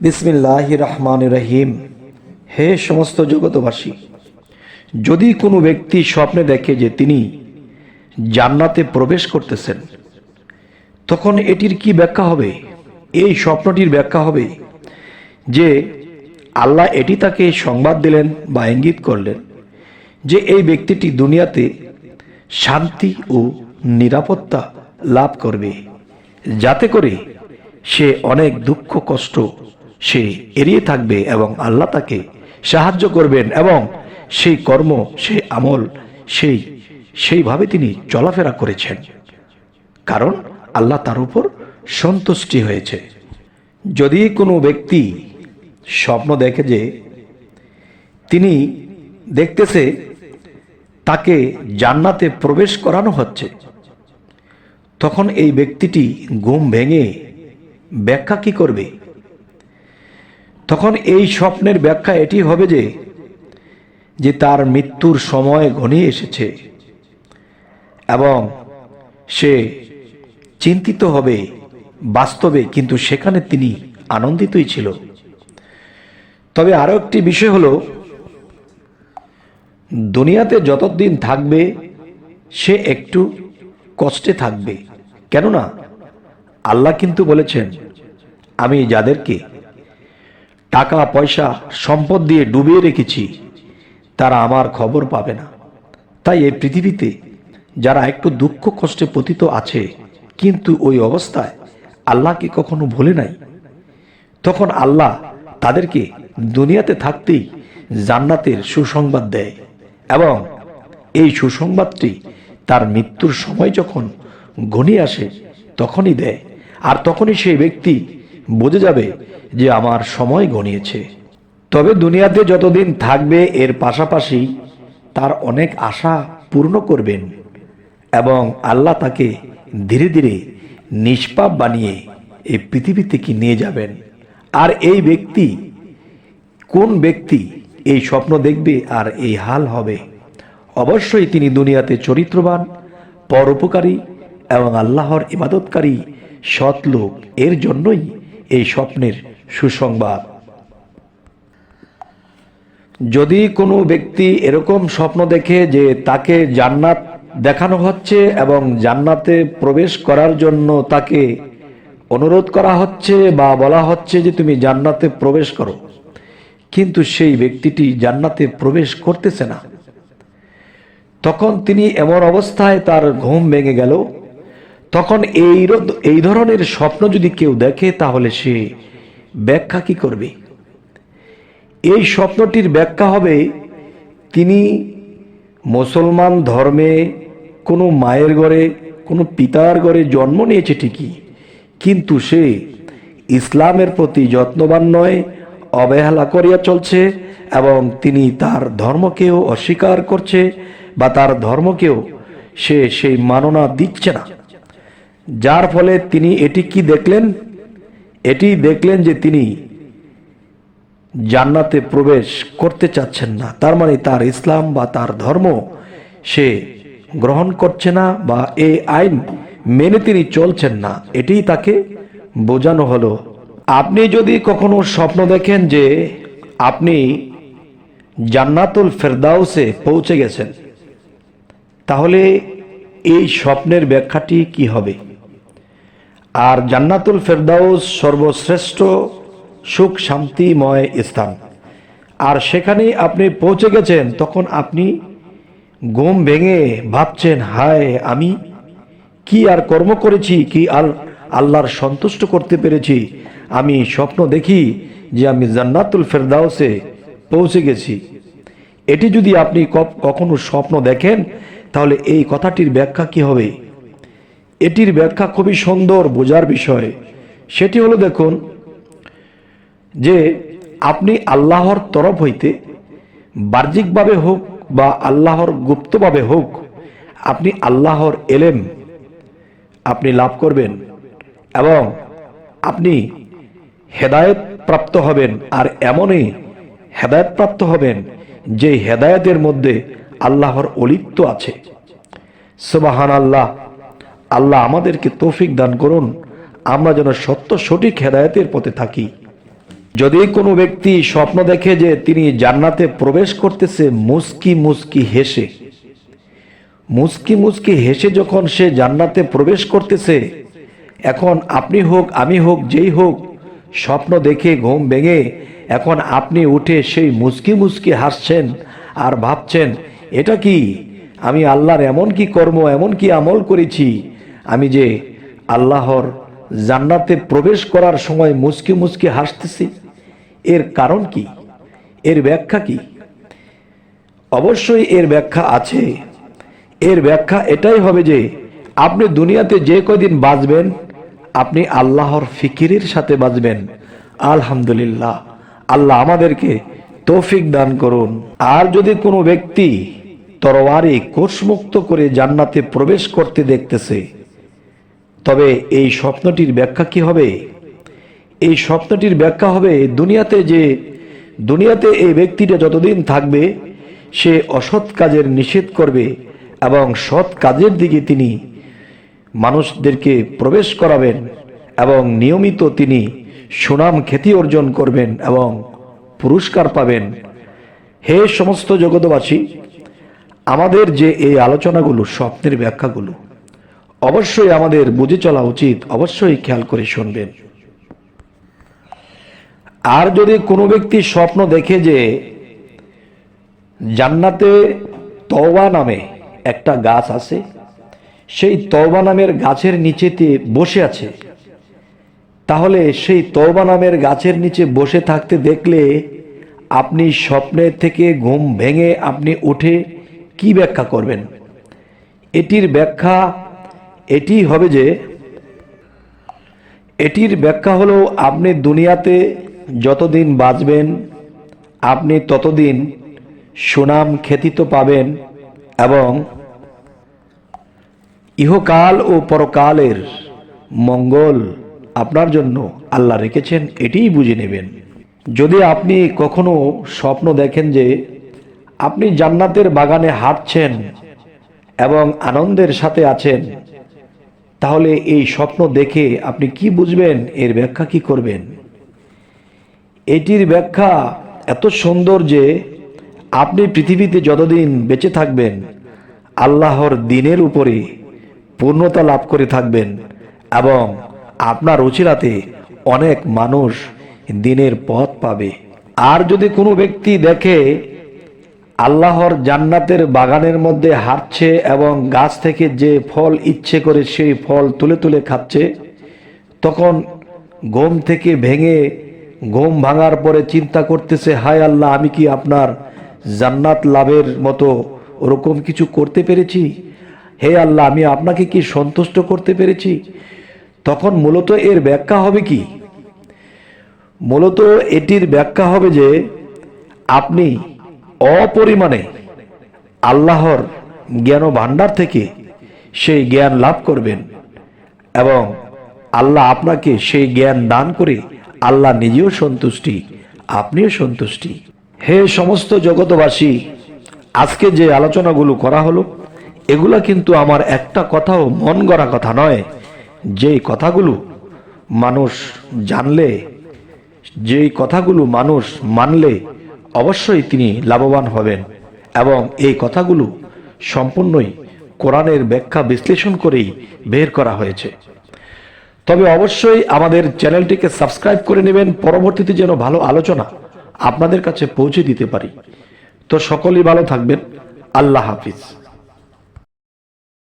বিসমিল্লাহির রহমানির রহিম। হে সমস্ত জগতবাসী, যদি কোনো ব্যক্তি স্বপ্নে দেখে যে তিনি জান্নাতে প্রবেশ করতেছেন, তখন এটির কি ব্যাখ্যা হবে? এই স্বপ্নটির ব্যাখ্যা হবে যে আল্লাহ এটি তাকে সংবাদ দিলেন বা ইঙ্গিত করলেন যে এই ব্যক্তিটি দুনিয়াতে শান্তি ও নিরাপত্তা লাভ করবে, যাতে করে সে অনেক দুঃখ কষ্ট সে এড়িয়ে থাকবে এবং আল্লাহ তাকে সাহায্য করবেন এবং সেই কর্ম সেই আমল সেইভাবে তিনি চলাফেরা করেছেন, কারণ আল্লাহ তার উপর সন্তুষ্টি হয়েছে। যদি কোনো ব্যক্তি স্বপ্ন দেখে যে তিনি দেখতেছে তাকে জান্নাতে প্রবেশ করানো হচ্ছে, তখন এই ব্যক্তিটি ঘুম ভেঙে ব্যাখ্যা কি করবে? তখন এই স্বপ্নের ব্যাখ্যা এটি হবে যে তার মৃত্যুর সময় ঘনিয়ে এসেছে এবং সে চিন্তিত হবে বাস্তবে, কিন্তু সেখানে তিনি আনন্দিতই ছিল। তবে আরো একটি বিষয় হলো, দুনিয়াতে যতদিন থাকবে সে একটু কষ্টে থাকবে, কেননা আল্লাহ কিন্তু বলেছেন, আমি যাদেরকে টাকা পয়সা সম্পদ দিয়ে ডুবিয়ে রেখেছি তারা আমার খবর পাবে না। তাই এই পৃথিবীতে যারা একটু দুঃখ কষ্টে পতিত আছে কিন্তু ওই অবস্থায় আল্লাহকে কখনো ভুলে নাই, তখন আল্লাহ তাদেরকে দুনিয়াতে থাকতেই জান্নাতের সুসংবাদ দেয় এবং এই সুসংবাদটি তার মৃত্যুর সময় যখন ঘনিয়ে আসে তখনই দেয়, আর তখনই সেই ব্যক্তি বুঝে যাবে যে আমার সময় ঘনিয়েছে। তবে দুনিয়াতে যতদিন থাকবে এর পাশাপাশি তার অনেক আশা পূর্ণ করবেন এবং আল্লাহ তাকে ধীরে ধীরে নিষ্পাপ বানিয়ে এই পৃথিবী থেকে নিয়ে যাবেন। আর এই ব্যক্তি কোন ব্যক্তি এই স্বপ্ন দেখবে আর এই হাল হবে? অবশ্যই তিনি দুনিয়াতে চরিত্রবান, পরোপকারী এবং আল্লাহর ইবাদতকারী সৎ লোক, এর জন্যই এই স্বপ্নের সুসংবাদ। যদি কোনো ব্যক্তি এরকম স্বপ্ন দেখে যে তাকে জান্নাত দেখানো হচ্ছে এবং জান্নাতে প্রবেশ করার জন্য তাকে অনুরোধ করা হচ্ছে বা বলা হচ্ছে যে তুমি জান্নাতে প্রবেশ করো, কিন্তু সেই ব্যক্তিটি জান্নাতে প্রবেশ করতেছে না, তখন তিনি এমন অবস্থায় তার ঘুম ভেঙে গেল। তখন এই ধরনের স্বপ্ন যদি কেউ দেখে তাহলে সে ব্যাখ্যা কি করবে? এই স্বপ্নটির ব্যাখ্যা হবে, তিনি মুসলমান ধর্মে কোনো মায়ের ঘরে কোনো পিতার ঘরে জন্ম নিয়েছে ঠিকই, কিন্তু সে ইসলামের প্রতি যত্নবান নয়, অবহেলা করিয়া চলছে এবং তিনি তার ধর্মকেও অস্বীকার করছে বা তার ধর্মকেও সে সেই মাননা দিচ্ছে না। যার ফলে তিনি এটি কি দেখলেন? এটি দেখলেন যে তিনি জান্নাতে প্রবেশ করতে চাচ্ছেন না, তার মানে তার ইসলাম বা তার ধর্ম সে গ্রহণ করছে না বা এই আইন মেনে তিনি চলছেন না, এটি তাকে বোঝানো হলো। আপনি যদি কখনো স্বপ্ন দেখেন যে আপনি জান্নাতুল ফেরদাউসে পৌঁছে গেছেন, তাহলে এই স্বপ্নের ব্যাখ্যাটি কি হবে? আর জান্নাতুল ফেরদাউস সর্বশ্রেষ্ঠ সুখ শান্তিময় স্থান, আর সেখানে আপনি পৌঁছে গেছেন, তখন আপনি ঘুম ভেঙে ভাবছেন, হায় আমি কি আর কর্ম করেছি, কি আর আল্লাহর সন্তুষ্ট করতে পেরেছি, আমি স্বপ্ন দেখি যে আমি জান্নাতুল ফেরদাউসে পৌঁছে গেছি। এটি যদি আপনি কখনো স্বপ্ন দেখেন তাহলে এই কথাটির ব্যাখ্যা কি হবে? এটির ব্যাখ্যা খুবই সুন্দর বোঝার বিষয়। সেটি হলো, দেখুন যে আপনি আল্লাহর তরফ হইতে বাহ্যিকভাবে হোক বা আল্লাহর গুপ্তভাবে হোক, আপনি আল্লাহর এলেম আপনি লাভ করবেন এবং আপনি হেদায়েত প্রাপ্ত হবেন। আর এমনই হেদায়েত প্রাপ্ত হবেন যে হেদায়েতের মধ্যে আল্লাহর অলিত্ব আছে। সুবহানাল্লাহ। আল্লাহ আমাদেরকে তৌফিক দান করুন, আমরা যেন সত্য সঠিক হেদায়েতের পথে থাকি। যদি কোনো ব্যক্তি স্বপ্ন দেখে যে তিনি জান্নাতে প্রবেশ করতেছে মুস্কি মুস্কি হেসে, মুস্কি মুস্কি হেসে যখন সে জান্নাতে প্রবেশ করতেছে, এখন আপনি হোক আমি হোক যেই হোক স্বপ্ন দেখে ঘুম ভেঙে এখন আপনি উঠে সেই মুস্কি মুস্কি হাসছেন আর ভাবছেন এটা কি, আমি আল্লাহর এমন কি কর্ম এমন কি আমল করেছি আমি যে আল্লাহর জান্নাতে প্রবেশ করার সময় মুস্কি মুস্কি হাসতেছি। এর কারণ কি, এর ব্যাখ্যা কি? অবশ্যই এর ব্যাখ্যা আছে। এর ব্যাখ্যা এটাই হবে যে আপনি দুনিয়াতে যে কয়দিন বাঁচবেন আপনি আল্লাহর ফিকিরের সাথে বাঁচবেন। আলহামদুলিল্লাহ, আল্লাহ আমাদেরকে তৌফিক দান করুন। আর যদি কোনো ব্যক্তি তরবারি কোষমুক্ত করে জান্নাতে প্রবেশ করতে দেখতেছে, তবে এই স্বপ্নটির ব্যাখ্যা কি হবে? এই স্বপ্নটির ব্যাখ্যা হবে দুনিয়াতে এই ব্যক্তিটা যতদিন থাকবে সে অসৎ কাজের নিষেধ করবে এবং সৎ কাজের দিকে তিনি মানুষদেরকে প্রবেশ করাবেন এবং নিয়মিত তিনি সুনাম খ্যাতি অর্জন করবেন এবং পুরস্কার পাবেন। হে সমস্ত জগৎবাসী, আমাদের যে এই আলোচনাগুলো, স্বপ্নের ব্যাখ্যাগুলো অবশ্যই আমাদের বুঝে চলা উচিত, অবশ্যই খেয়াল করে শুনবেন। আর যদি কোনো ব্যক্তি স্বপ্ন দেখে যে জান্নাতে তওবা নামে একটা গাছ আছে, সেই তওবা নামের গাছের নিচেতে বসে আছে, তাহলে সেই তওবা নামের গাছের নিচে বসে থাকতে দেখলে আপনি স্বপ্নের থেকে ঘুম ভেঙে আপনি উঠে কি ব্যাখ্যা করবেন? এটির ব্যাখ্যা এটি হবে যে এটির ব্যাখ্যা হলো আপনি দুনিয়াতে যতদিন বাঁচবেন আপনি ততদিন সুনাম খ্যাতি তো পাবেন এবং ইহকাল ও পরকালের মঙ্গল আপনার জন্য আল্লাহ রেখেছেন, এটিই বুঝে নেবেন। যদি আপনি কখনো স্বপ্ন দেখেন যে আপনি জান্নাতের বাগানে হাঁটছেন এবং আনন্দের সাথে আছেন, তাহলে এই স্বপ্ন দেখে আপনি কি বুঝবেন? এর ব্যাখ্যা কি করবেন? এটির ব্যাখ্যা এত সুন্দর যে আপনি পৃথিবীতে যতদিন বেঁচে থাকবেন আল্লাহর দ্বীনের উপরে পূর্ণতা লাভ করে থাকবেন এবং আপনার উচিলাতে অনেক মানুষ দ্বীনের পথ পাবে। আর যদি কোনো ব্যক্তি দেখে আল্লাহর জান্নাতের বাগানের মধ্যে হাঁটছে এবং গাছ থেকে যে ফল ইচ্ছে করে সেই ফল তুলে তুলে খাচ্ছে, তখন ঘুম থেকে ভেঙে ঘুম ভাঙার পরে চিন্তা করতেছে, হায় আল্লাহ, আমি কি আপনার জান্নাত লাভের মতো ওরকম কিছু করতে পেরেছি? হে আল্লাহ, আমি আপনাকে কি সন্তুষ্ট করতে পেরেছি? তখন মূলত এর ব্যাখ্যা হবে কি? মূলত এটির ব্যাখ্যা হবে যে আপনি অপরিমাণে আল্লাহর জ্ঞান ভাণ্ডার থেকে সেই জ্ঞান লাভ করবেন এবং আল্লাহ আপনাকে সেই জ্ঞান দান করে আল্লাহ নিজেও সন্তুষ্টি, আপনিও সন্তুষ্টি। হে সমস্ত জগৎবাসী, আজকে যে আলোচনাগুলো করা হলো এগুলা কিন্তু আমার একটা কথাও মন গড়া কথা নয়। যেই কথাগুলো মানুষ জানলে, যেই কথাগুলো মানুষ মানলে অবশ্যই তিনি লাভবান হবেন এবং এই কথাগুলো সম্পূর্ণই কোরআনের ব্যাখ্যা বিশ্লেষণ করেই বের করা হয়েছে। তবে অবশ্যই আমাদের চ্যানেলটিকে সাবস্ক্রাইব করে নেবেন, পরবর্তীতে যেন ভালো আলোচনা আপনাদের কাছে পৌঁছে দিতে পারি। তো সকলেই ভালো থাকবেন। আল্লাহ হাফিজ।